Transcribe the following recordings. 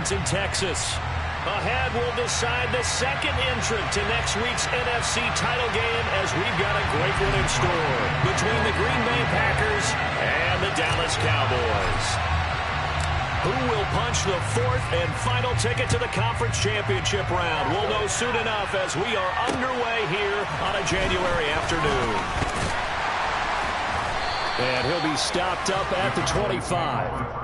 Arlington, Texas. Ahead, we'll decide the second entrant to next week's NFC title game as we've got a great one in store between the Green Bay Packers and the Dallas Cowboys. Who will punch the fourth and final ticket to the conference championship round? We'll know soon enough as we are underway here on a January afternoon. And he'll be stopped up at the 25.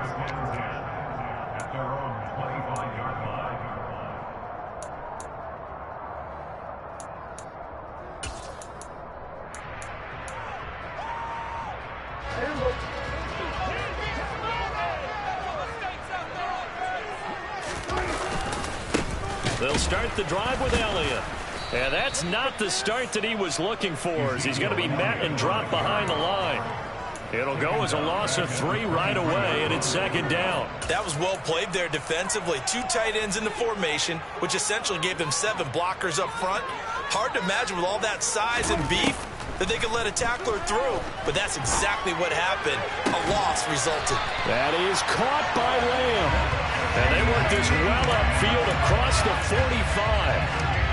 They'll start the drive with Elliott. And that's not the start that he was looking for, as he's going to be met and dropped behind the line. It'll go as a loss of 3 right away, and it's second down. That was well played there defensively. 2 tight ends in the formation, which essentially gave them 7 blockers up front. Hard to imagine with all that size and beef that they could let a tackler through, but that's exactly what happened. A loss resulted. That is caught by Lamb. And they work this well upfield across the 45.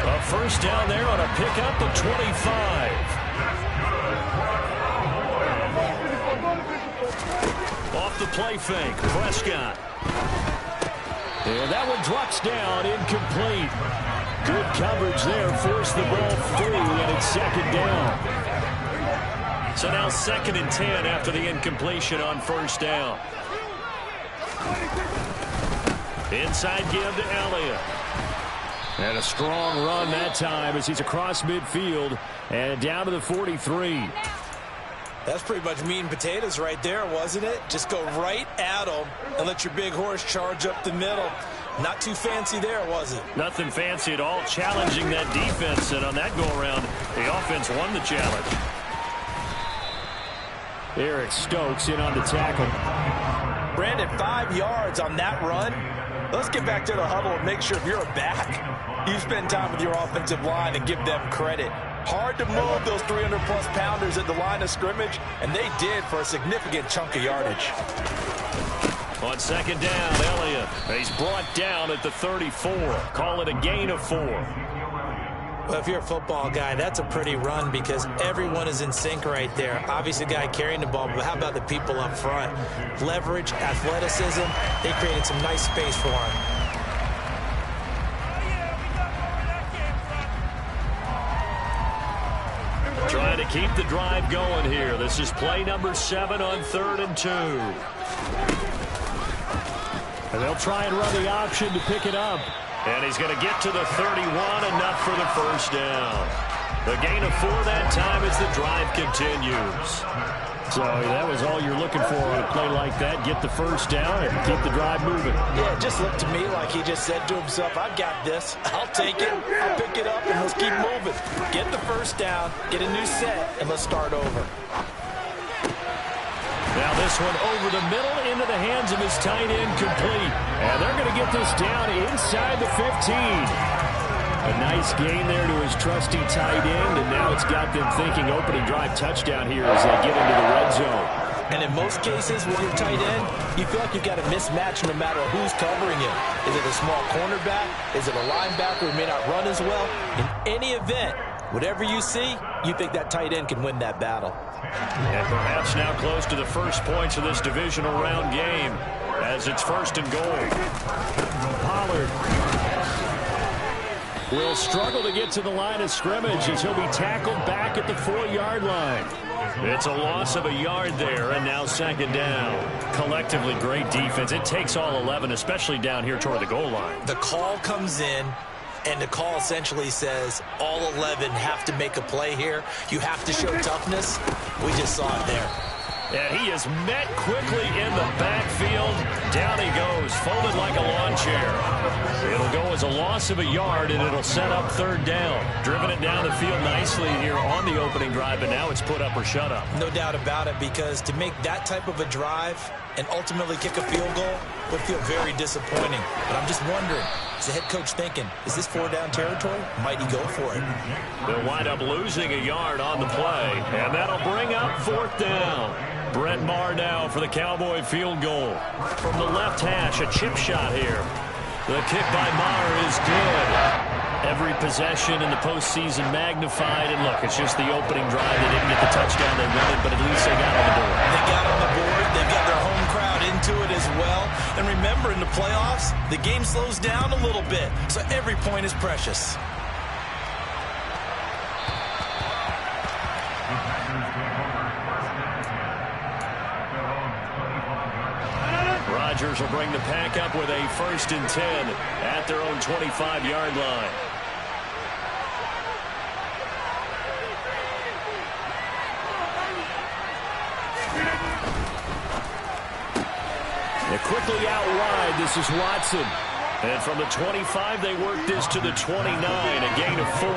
A first down there on a pickup of 25. Off the play fake, Prescott. And that one drops down, incomplete. Good coverage there, forced the ball through, and it's second down. So now 2nd and 10 after the incompletion on first down. Inside give to Elliott. And a strong run that time as he's across midfield and down to the 43. That's pretty much meat and potatoes right there, wasn't it? Just go right at him and let your big horse charge up the middle. Not too fancy there, was it? Nothing fancy at all, challenging that defense, and on that go-around, the offense won the challenge. Eric Stokes in on the tackle. Brandon, 5 yards on that run. Let's get back to the huddle and make sure if you're a back, you spend time with your offensive line and give them credit. Hard to move those 300-plus pounders at the line of scrimmage, and they did for a significant chunk of yardage. On second down, Elliott. He's brought down at the 34. Call it a gain of 4. Well, if you're a football guy, that's a pretty run because everyone is in sync right there. Obviously, the guy carrying the ball, but how about the people up front? Leverage, athleticism, they created some nice space for him. Trying to keep the drive going here. This is play number 7 on 3rd and 2. And they'll try and run the option to pick it up. And he's going to get to the 31, enough for the first down. The gain of 4 that time as the drive continues. So that was all you're looking for on a play like that. Get the first down and keep the drive moving. Yeah, it just looked to me like he just said to himself, I've got this. I'll take it. I'll pick it up, and let's keep moving. Get the first down, get a new set, and let's start over. Now this one over the middle into the hands of his tight end, complete. And they're going to get this down inside the 15. A nice gain there to his trusty tight end, and now it's got them thinking opening drive touchdown here as they get into the red zone. And in most cases with your tight end, you feel like you've got a mismatch no matter who's covering him. Is it a small cornerback? Is it a linebacker who may not run as well? In any event, whatever you see, you think that tight end can win that battle. And perhaps now close to the first points of this divisional round game as it's 1st and goal. Pollard will struggle to get to the line of scrimmage as he'll be tackled back at the 4-yard line. It's a loss of a yard there, and now second down. Collectively, great defense. It takes all 11, especially down here toward the goal line. The call comes in, and the call essentially says all 11 have to make a play here. You have to show toughness. We just saw it there. And he is met quickly in the backfield. Down he goes, folded like a lawn chair. It'll go as a loss of a yard, and it'll set up 3rd down. Driven it down the field nicely here on the opening drive, and now it's put up or shut up. No doubt about it, because to make that type of a drive and ultimately kick a field goal would feel very disappointing. But I'm just wondering, is the head coach thinking, is this 4-down territory? Might he go for it? They'll wind up losing a yard on the play, and that'll bring up 4th down. Brett Maher now for the Cowboy field goal. From the left hash, a chip shot here. The kick by Maher is good. Every possession in the postseason magnified. And look, it's just the opening drive. They didn't get the touchdown they wanted, but at least they got on the board. They got on the board. They've got their home crowd into it as well. And remember, in the playoffs, the game slows down a little bit, so every point is precious. Rodgers will bring the pack up with a 1st and 10 at their own 25-yard line. They're quickly out wide. This is Watson. And from the 25, they work this to the 29, a gain of 4.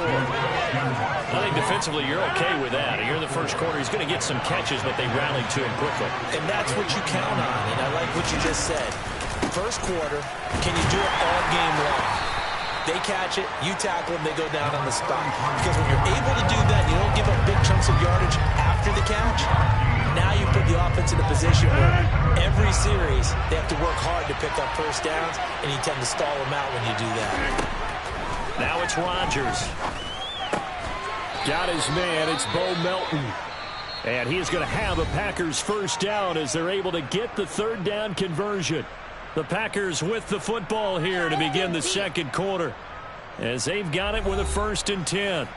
I think defensively you're okay with that. Here in the first quarter, he's going to get some catches, but they rallied to him quickly. And that's what you count on, and I like what you just said. First quarter, can you do it all game long? They catch it, you tackle them, they go down on the spot. Because when you're able to do that, you don't give up big chunks of yardage after the catch. Now you put the offense in a position where every series they have to work hard to pick up first downs, and you tend to stall them out when you do that. Now it's Rodgers. Got his man. It's Bo Melton. And he's going to have a Packers first down as they're able to get the 3rd down conversion. The Packers with the football here to begin the second quarter as they've got it with a 1st and 10.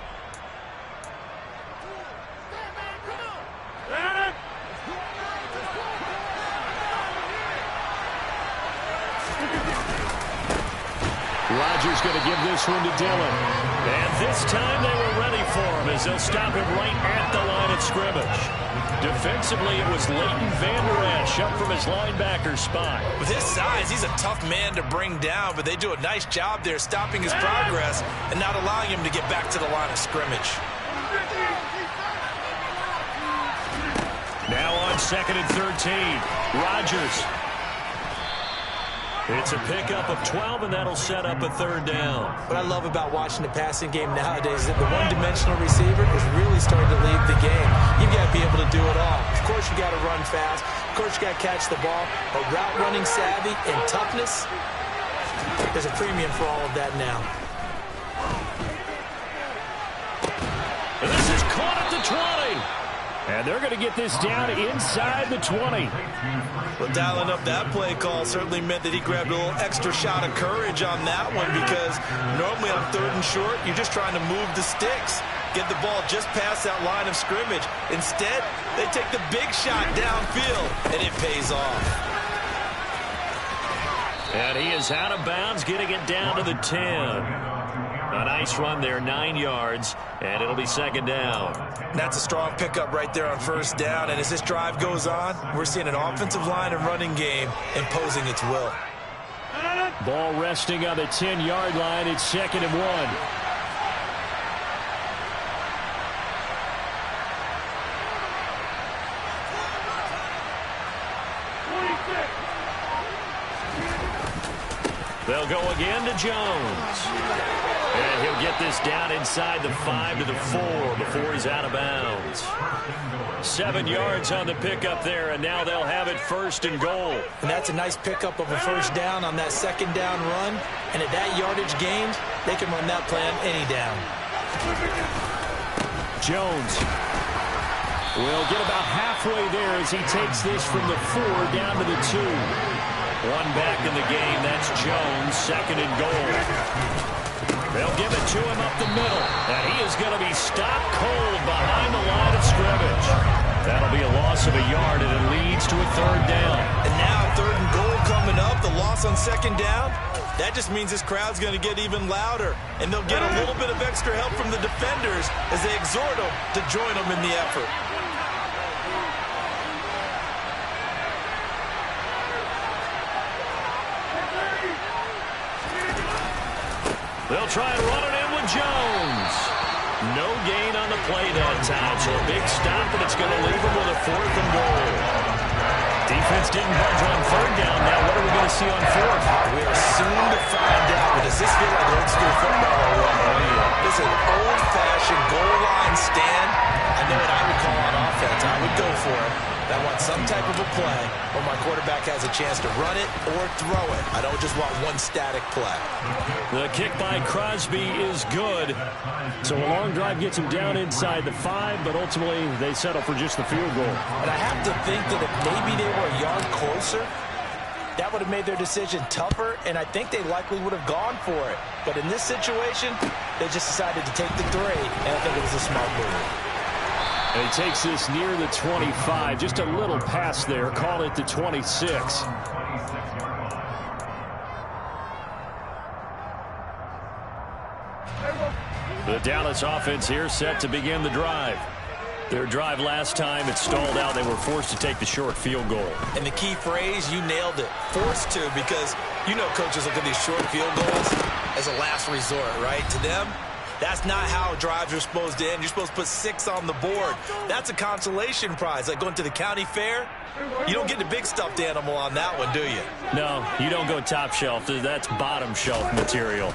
Rodgers going to give this one to Dillon. And this time they were ready for him as they'll stop him right at the line of scrimmage. Defensively, it was Leighton Vander Esch up from his linebacker spot. With his size, he's a tough man to bring down, but they do a nice job there stopping his progress and not allowing him to get back to the line of scrimmage. Now on 2nd and 13, Rodgers. It's a pickup of 12, and that'll set up a 3rd down. What I love about watching the passing game nowadays is that the one-dimensional receiver is really starting to lead the game. You've got to be able to do it all. Of course, you got to run fast. Of course, you got to catch the ball. But route running savvy and toughness, there's a premium for all of that now. And this is caught at the 20. And they're going to get this down inside the 20. Well, dialing up that play call certainly meant that he grabbed a little extra shot of courage on that one, because normally on 3rd and short, you're just trying to move the sticks, get the ball just past that line of scrimmage. Instead, they take the big shot downfield, and it pays off. And he is out of bounds, getting it down to the 10. A nice run there, 9 yards, and it'll be 2nd down. That's a strong pickup right there on 1st down, and as this drive goes on, we're seeing an offensive line and running game imposing its will. Ball resting on the 10-yard line. It's 2nd and 1. They'll go again to Jones. And he'll get this down inside the 5 to the 4 before he's out of bounds. 7 yards on the pickup there, and now they'll have it 1st and goal. And that's a nice pickup of a 1st down on that 2nd down run. And at that yardage gained, they can run that play on any down. Jones will get about halfway there as he takes this from the 4 down to the 2. One back in the game. That's Jones, 2nd and goal. They'll give it to him up the middle, and he is going to be stopped cold behind the line of scrimmage. That'll be a loss of a yard, and it leads to a 3rd down. And now 3rd and goal coming up, the loss on 2nd down. That just means this crowd's going to get even louder, and they'll get a little bit of extra help from the defenders as they exhort them to join them in the effort. They'll try and run it in with Jones. No gain on the play that time, so a big stop, and it's going to leave them with a 4th and goal. Defense didn't budge on 3rd down. Now what are we going to see on 4th? We are soon to find out. But does this feel like old school football or what? This is an old-fashioned goal line stand. I know what I would call on offense. I would go for it. I want some type of a play when my quarterback has a chance to run it or throw it. I don't just want one static play. The kick by Crosby is good. So a long drive gets him down inside the 5, but ultimately they settle for just the field goal. And I have to think that if maybe they were a yard closer, that would have made their decision tougher, and I think they likely would have gone for it. But in this situation, they just decided to take the 3, and I think it was a smart move. And he takes this near the 25. Just a little pass there. Call it the 26. The Dallas offense here set to begin the drive. Their drive last time, it stalled out. They were forced to take the short field goal. And the key phrase, you nailed it. Forced to, because you know coaches look at these short field goals as a last resort, right? To them, that's not how drives are supposed to end. You're supposed to put 6 on the board. That's a consolation prize. Like going to the county fair, you don't get the big stuffed animal on that one, do you? No, you don't go top shelf. That's bottom shelf material.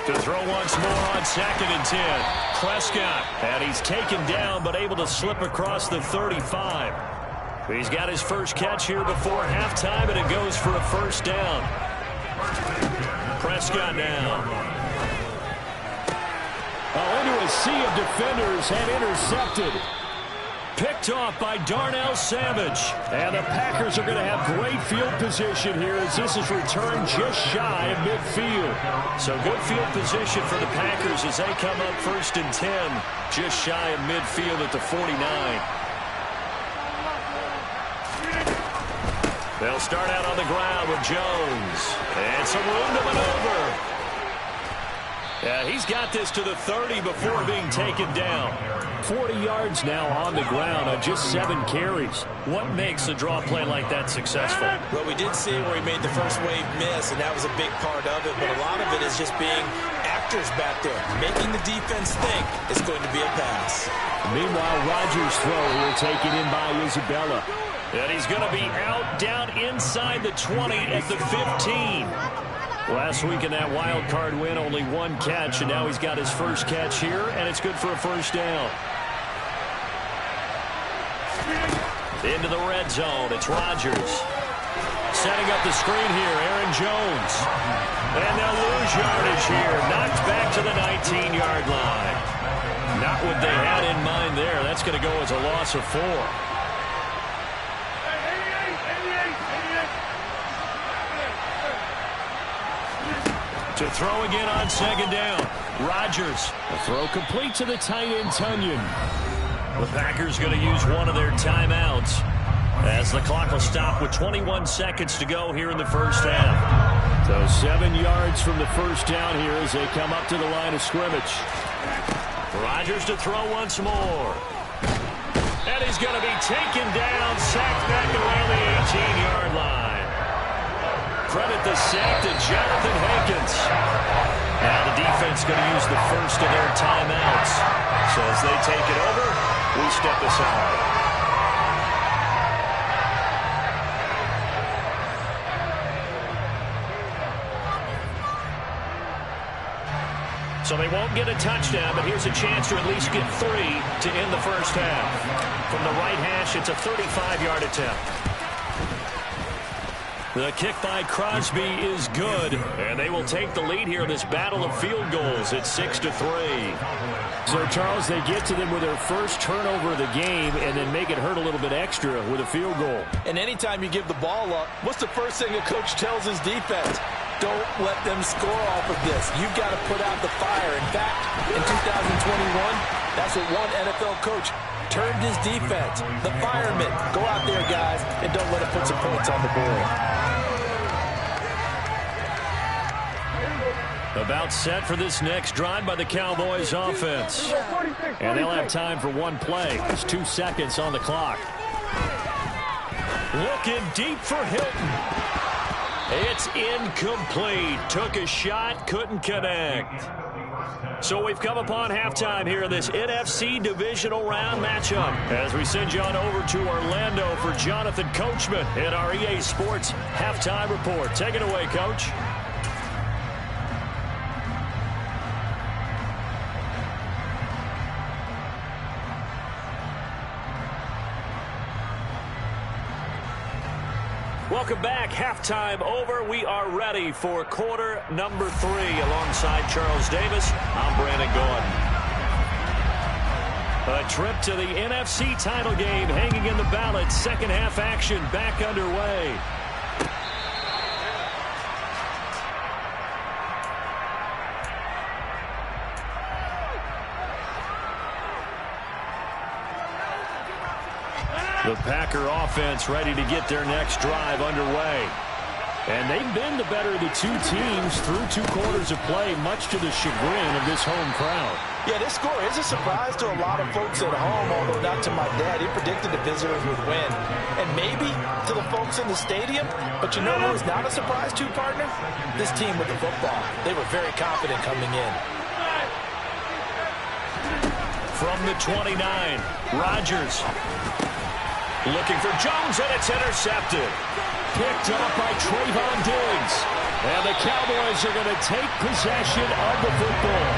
To throw once more on 2nd and 10. Prescott, and he's taken down but able to slip across the 35. He's got his first catch here before halftime, and it goes for a first down. Prescott now. Into a sea of defenders and intercepted. Picked off by Darnell Savage. And the Packers are going to have great field position here as this is returned just shy of midfield. So good field position for the Packers as they come up 1st and 10. Just shy of midfield at the 49. They'll start out on the ground with Jones. And some room to maneuver. Yeah, he's got this to the 30 before being taken down. 40 yards now on the ground on just 7 carries. What makes a draw play like that successful? Well, we did see where he made the first wave miss, and that was a big part of it. But a lot of it is just being actors back there, making the defense think it's going to be a pass. Meanwhile, Rodgers' throw here taken in by Isabella. And he's going to be out down inside the 20 at the 15. Last week in that wild card win, only 1 catch, and now he's got his first catch here, and it's good for a first down. Into the red zone, it's Rodgers. Setting up the screen here, Aaron Jones. And they'll lose yardage here, knocked back to the 19-yard line. Not what they had in mind there. That's going to go as a loss of 4. To throw again on 2nd down. Rodgers. A throw complete to the tight end, Tunyon. The Packers going to use one of their timeouts as the clock will stop with 21 seconds to go here in the first half. So 7 yards from the first down here as they come up to the line of scrimmage. Rodgers to throw once more. And he's going to be taken down, sacked back around the 18-yard line. Credit the sack to Jonathan Hankins. Now the defense going to use the first of their timeouts. So as they take it over, we step aside. So they won't get a touchdown, but here's a chance to at least get 3 to end the first half. From the right hash, it's a 35-yard attempt. The kick by Crosby is good, and they will take the lead here in this battle of field goals at 6-3. So, Charles, they get to them with their first turnover of the game and then make it hurt a little bit extra with a field goal. And anytime you give the ball up, what's the first thing a coach tells his defense? Don't let them score off of this. You've got to put out the fire. In fact, in 2021, that's what one NFL coach turned his defense. The firemen. Go out there, guys, and don't let it put some points on the board. About set for this next drive by the Cowboys offense. And they'll have time for one play. There's 2 seconds on the clock. Looking deep for Hilton. It's incomplete. Took a shot, couldn't connect. So we've come upon halftime here in this NFC Divisional Round matchup as we send you on over to Orlando for Jonathan Coachman in our EA Sports Halftime Report. Take it away, Coach. Welcome back. Halftime over. We are ready for quarter number 3. Alongside Charles Davis, I'm Brandon Gaudin. A trip to the NFC title game hanging in the balance. Second half action back underway. The Packer offense ready to get their next drive underway. And they've been the better of the two teams through 2 quarters of play, much to the chagrin of this home crowd. Yeah, this score is a surprise to a lot of folks at home, although not to my dad. He predicted the visitors would win. And maybe to the folks in the stadium, but you know who is not a surprise to, partner? This team with the football. They were very confident coming in. From the 29, Rodgers looking for Jones, and it's intercepted. Picked up by Trayvon Diggs. And the Cowboys are going to take possession of the football.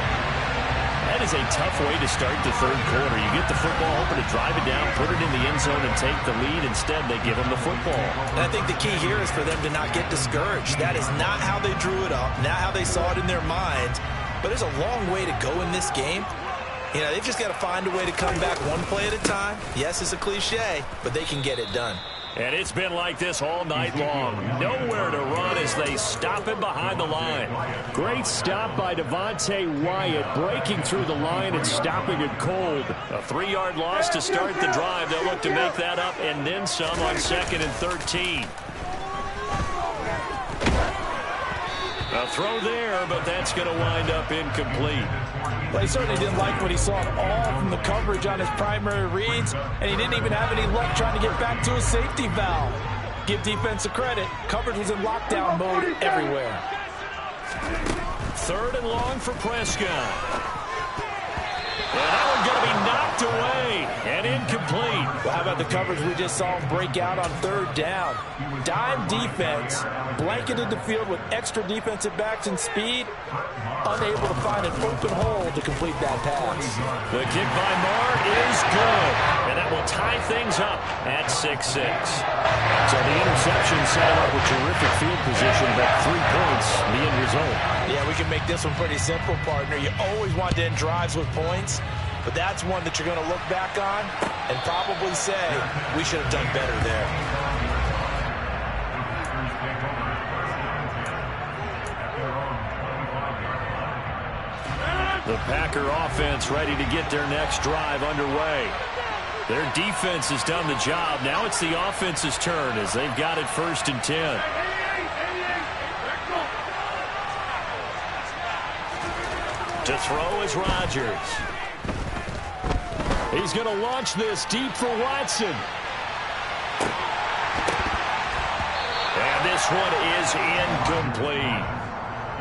That is a tough way to start the third quarter. You get the football, hoping to drive it down, put it in the end zone, and take the lead. Instead, they give them the football. And I think the key here is for them to not get discouraged. That is not how they drew it up, not how they saw it in their minds. But there's a long way to go in this game. You know, they've just got to find a way to come back one play at a time. Yes, it's a cliche, but they can get it done. And it's been like this all night long. Nowhere to run as they stop him behind the line. Great stop by Devontae Wyatt, breaking through the line and stopping it cold. A 3-yard loss to start the drive. They'll look to make that up and then some on 2nd and 13. A throw there, but that's going to wind up incomplete. Well, he certainly didn't like what he saw at all from the coverage on his primary reads, and he didn't even have any luck trying to get back to his safety valve. Give defense a credit. Coverage was in lockdown mode everywhere. 3rd and long for Prescott. And that one's going to be knocked away and incomplete. Well, how about the coverage we just saw him break out on 3rd down? Dime defense, blanketed the field with extra defensive backs and speed, unable to find an open hole to complete that pass. The kick by Marr is good, and that will tie things up at 6-6. So the interception set him up with terrific field position, but 3 points, the end result. Yeah, we can make this one pretty simple, partner. You always want to end drives with points, but that's one that you're going to look back on and probably say, we should have done better there. The Packer offense ready to get their next drive underway. Their defense has done the job. Now it's the offense's turn as they've got it 1st and 10. To throw is Rodgers. He's going to launch this deep for Watson. And this one is incomplete.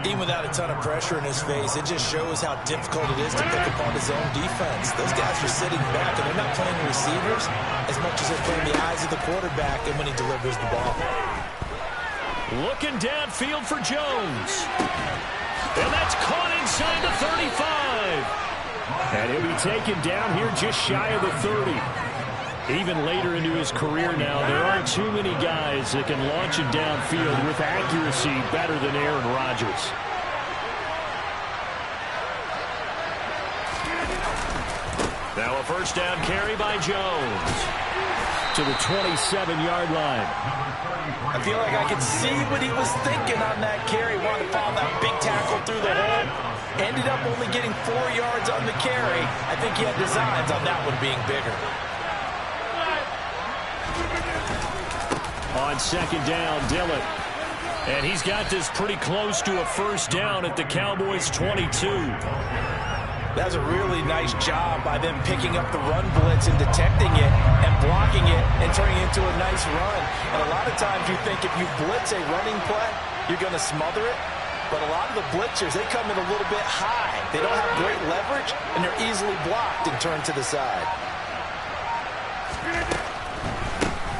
Even without a ton of pressure in his face, it just shows how difficult it is to pick apart his own defense. Those guys are sitting back, and they're not playing receivers as much as they're playing the eyes of the quarterback and when he delivers the ball. Looking downfield for Jones. And that's caught inside the 35. And he'll be taken down here just shy of the 30. Even later into his career now, there aren't too many guys that can launch it downfield with accuracy better than Aaron Rodgers. Now a 1st down carry by Jones to the 27-yard line. I feel like I could see what he was thinking on that carry. Wanted to follow that big tackle through the hole. Ended up only getting 4 yards on the carry. I think he had designs on that one being bigger. On 2nd down, Dillon. And he's got this pretty close to a 1st down at the Cowboys' 22. That's a really nice job by them picking up the run blitz and detecting it and blocking it and turning it into a nice run. And a lot of times you think if you blitz a running play, you're going to smother it. But a lot of the blitzers, they come in a little bit high. They don't have great leverage, and they're easily blocked and turned to the side.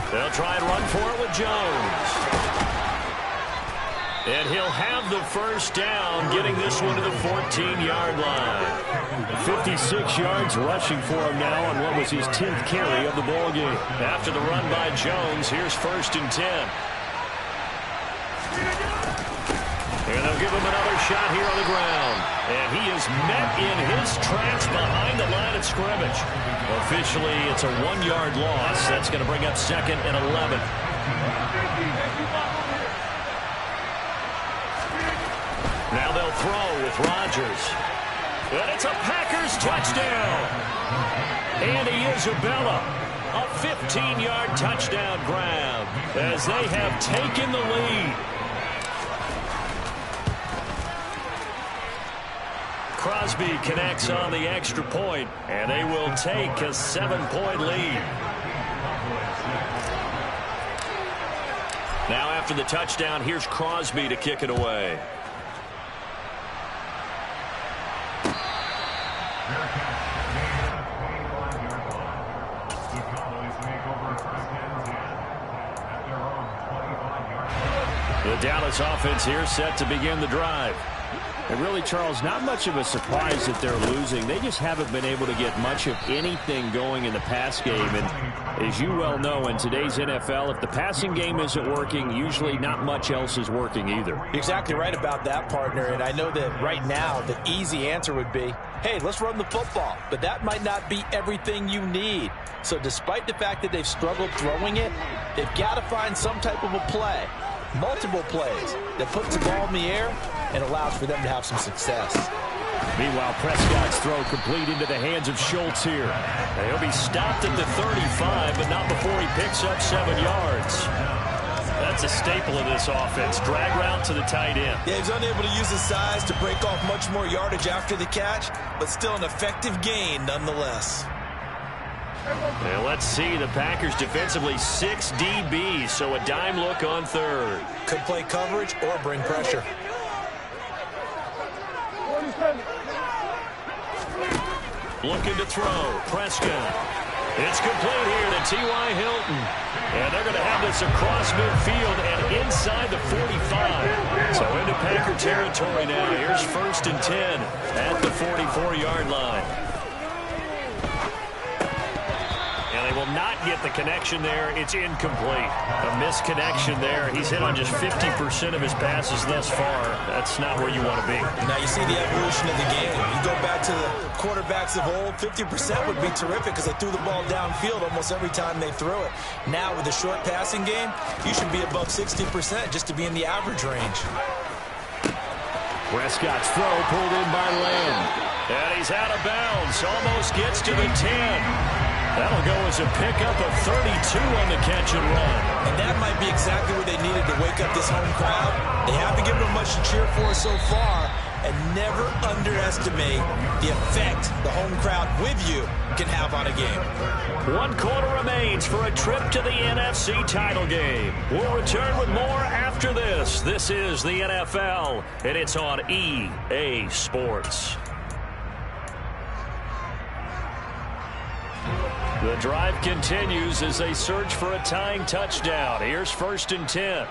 They'll try and run for it with Jones. And he'll have the 1st down, getting this one to the 14-yard line. 56 yards rushing for him now on what was his 10th carry of the ballgame. After the run by Jones, here's 1st and 10. give him another shot here on the ground. And he is met in his tracks behind the line of scrimmage. Officially, it's a 1-yard loss. That's going to bring up 2nd and 11. Now they'll throw with Rodgers. And it's a Packers touchdown. Andy Isabella, a 15-yard touchdown grab as they have taken the lead. Crosby connects on the extra point, and they will take a 7-point lead. Now after the touchdown, here's Crosby to kick it away. The Dallas offense here set to begin the drive. And really, Charles, not much of a surprise that they're losing. They just haven't been able to get much of anything going in the pass game. And as you well know, in today's NFL, if the passing game isn't working, usually not much else is working either. You're exactly right about that, partner. And I know that right now the easy answer would be, hey, let's run the football. But that might not be everything you need. So despite the fact that they've struggled throwing it, they've got to find some type of a play, multiple plays, that puts the ball in the air and allows for them to have some success. Meanwhile, Prescott's throw complete into the hands of Schultz here. He'll be stopped at the 35, but not before he picks up 7 yards. That's a staple of this offense. Drag route to the tight end. Yeah, he's unable to use his size to break off much more yardage after the catch, but still an effective gain nonetheless. And let's see, the Packers defensively 6 DBs, so a dime look on third. Could play coverage or bring pressure. Looking to throw. Prescott. It's complete here to T.Y. Hilton. And they're going to have this across midfield and inside the 45. So into Packer territory now. Here's 1st and 10 at the 44-yard line. And they will not get the connection there. It's incomplete. A misconnection there. He's hit on just 50% of his passes thus far. That's not where you want to be. Now you see the evolution of the game. You go back to the quarterbacks of old, 50% would be terrific because they threw the ball downfield almost every time they threw it. Now with the short passing game, you should be above 60% just to be in the average range. Prescott's throw pulled in by Lamb. And he's out of bounds. Almost gets to the 10. That'll go as a pickup of 32 on the catch and run. And that might be exactly what they needed to wake up this home crowd. They haven't given them much to cheer for so far. And never underestimate the effect the home crowd with you can have on a game. 1 quarter remains for a trip to the NFC title game. We'll return with more after this. This is the NFL, and it's on EA Sports. The drive continues as they search for a tying touchdown. Here's 1st and 10.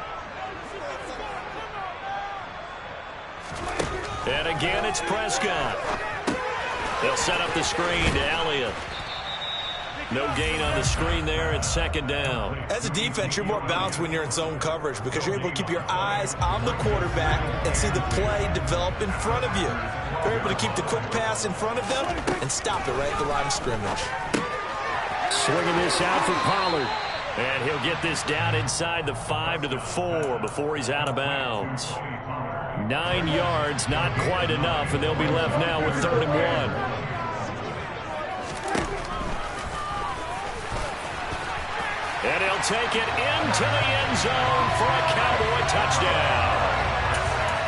And again, it's Prescott. They'll set up the screen to Elliott. No gain on the screen there. It's 2nd down. As a defense, you're more balanced when you're in zone coverage because you're able to keep your eyes on the quarterback and see the play develop in front of you. You're able to keep the quick pass in front of them and stop it right at the line of scrimmage. Swinging this out for Pollard. And he'll get this down inside the 5 to the 4 before he's out of bounds. 9 yards, not quite enough, and they'll be left now with 3rd and 1. And he'll take it into the end zone for a Cowboy touchdown.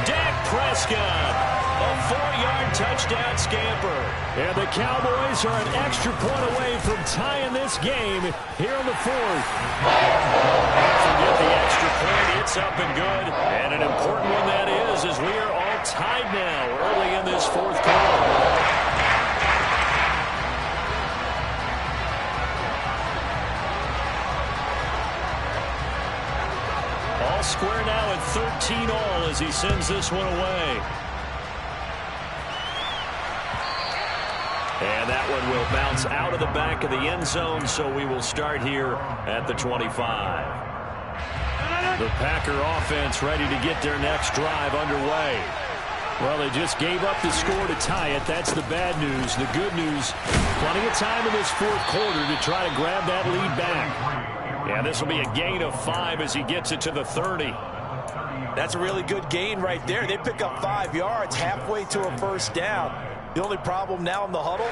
Dak Prescott. A 4-yard touchdown scamper. And the Cowboys are an extra point away from tying this game here in the 4th. Forget the extra point. It's up and good. And an important one that is, as we are all tied now early in this 4th quarter. All square now at 13 all as he sends this one away. And that one will bounce out of the back of the end zone, so we will start here at the 25. The Packer offense ready to get their next drive underway. Well, they just gave up the score to tie it. That's the bad news. The good news, plenty of time in this fourth quarter to try to grab that lead back. Yeah, this will be a gain of 5 as he gets it to the 30. That's a really good gain right there. They pick up 5 yards halfway to a first down. The only problem now in the huddle,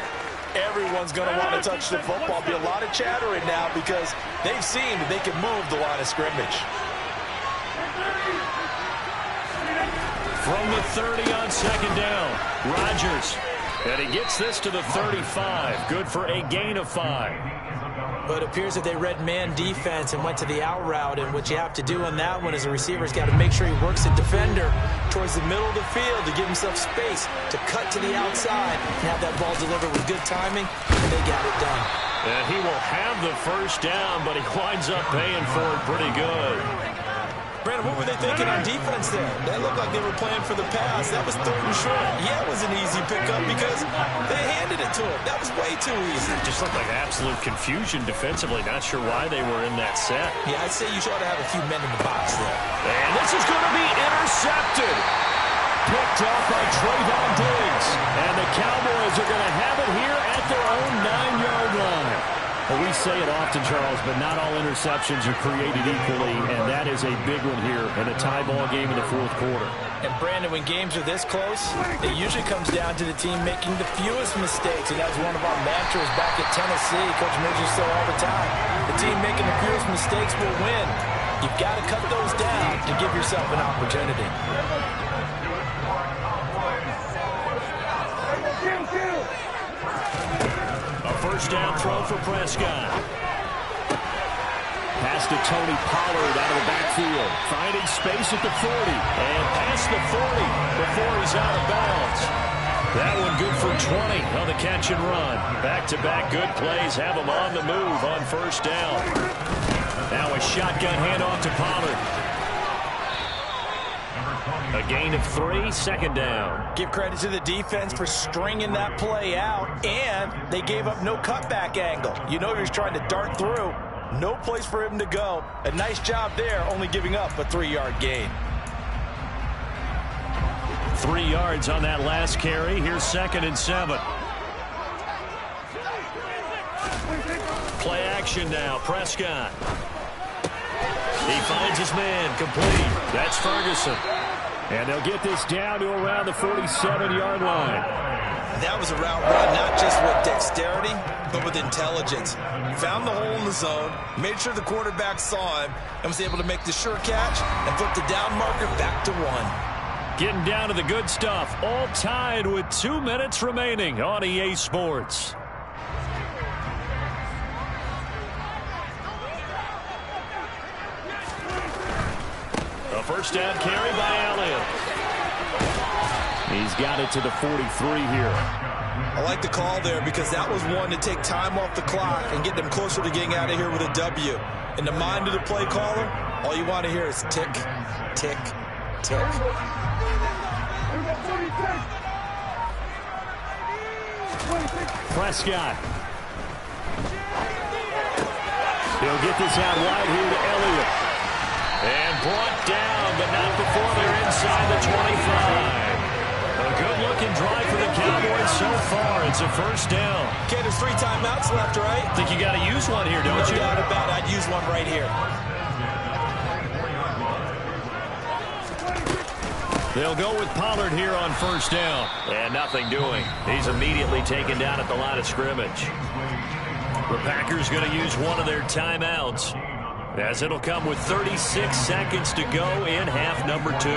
everyone's going to want to touch the football. Be a lot of chattering now because they've seen that they can move the line of scrimmage. From the 30 on second down, Rodgers. And he gets this to the 35. Good for a gain of 5. But it appears that they read man defense and went to the out route. And what you have to do on that one is a receiver's got to make sure he works the defender towards the middle of the field to give himself space to cut to the outside and have that ball delivered with good timing. And they got it done. And he will have the first down, but he winds up paying for it pretty good. Brandon, what were they thinking on defense there? That looked like they were playing for the pass. That was 3rd and short. Yeah, it was an easy pickup because they handed it to him. That was way too easy. It just looked like absolute confusion defensively. Not sure why they were in that set. Yeah, I'd say you ought to have a few men in the box there. And this is going to be intercepted. Picked off by Trayvon Diggs. And the Cowboys are going to have it here at their own 9-yard line. Well, we say it often, Charles, but not all interceptions are created equally, and that is a big one here in a tie ball game in the fourth quarter. And, Brandon, when games are this close, it usually comes down to the team making the fewest mistakes, and that was one of our mantras back at Tennessee. Coach Midge used to say all the time, the team making the fewest mistakes will win. You've got to cut those down to give yourself an opportunity. First down throw for Prescott. Pass to Tony Pollard out of the backfield. Finding space at the 40. And past the 40 before he's out of bounds. That one good for 20 on the catch and run. Back-to-back good plays have him on the move on first down. Now a shotgun handoff to Pollard. A gain of 3, second down. Give credit to the defense for stringing that play out, and they gave up no cutback angle. You know he was trying to dart through. No place for him to go. A nice job there, only giving up a 3-yard gain. 3 yards on that last carry. Here's 2nd and 7. Play action now. Prescott. He finds his man. Complete. That's Ferguson. And they'll get this down to around the 47-yard line. That was a route run, not just with dexterity, but with intelligence. Found the hole in the zone, made sure the quarterback saw him, and was able to make the sure catch and flip the down marker back to 1. Getting down to the good stuff. All tied with 2 minutes remaining on EA Sports. A first down carry by Elliott. He's got it to the 43 here. I like the call there because that was one to take time off the clock and get them closer to getting out of here with a W. In the mind of the play caller, all you want to hear is tick, tick, tick. Prescott. He'll get this out wide here to Elliott. And brought down, but not before they're inside the 25. A good-looking drive for the Cowboys so far. It's a first down. Okay, there's 3 timeouts left, right? I think you got to use one here, don't you? No doubt about it. I'd use one right here. They'll go with Pollard here on first down. And nothing doing. He's immediately taken down at the line of scrimmage. The Packers going to use one of their timeouts, as it'll come with 36 seconds to go in half number 2.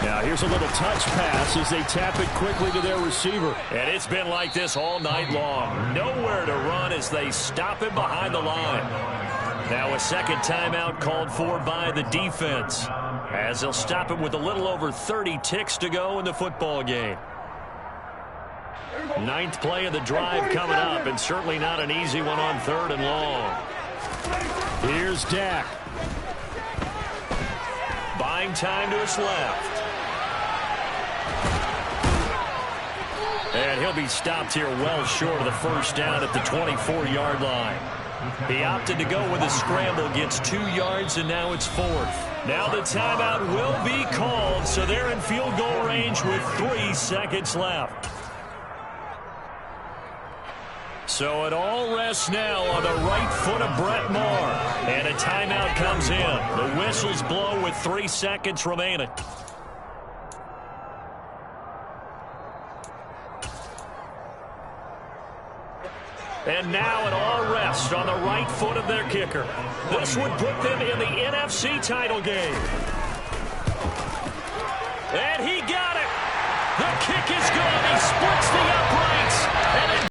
Now here's a little touch pass as they tap it quickly to their receiver. And it's been like this all night long. Nowhere to run as they stop him behind the line. Now a second timeout called for by the defense, as they'll stop him with a little over 30 ticks to go in the football game. 9th play of the drive coming up, and certainly not an easy one on 3rd and long. Here's Dak. Buying time to his left. And he'll be stopped here well short of the first down at the 24-yard line. He opted to go with a scramble, gets 2 yards, and now it's 4th. Now the timeout will be called, so they're in field goal range with 3 seconds left. So it all rests now on the right foot of Brett Maher. And a timeout comes in. The whistles blow with 3 seconds remaining. And now it all rests on the right foot of their kicker. This would put them in the NFC title game. And he got it. The kick is good. He split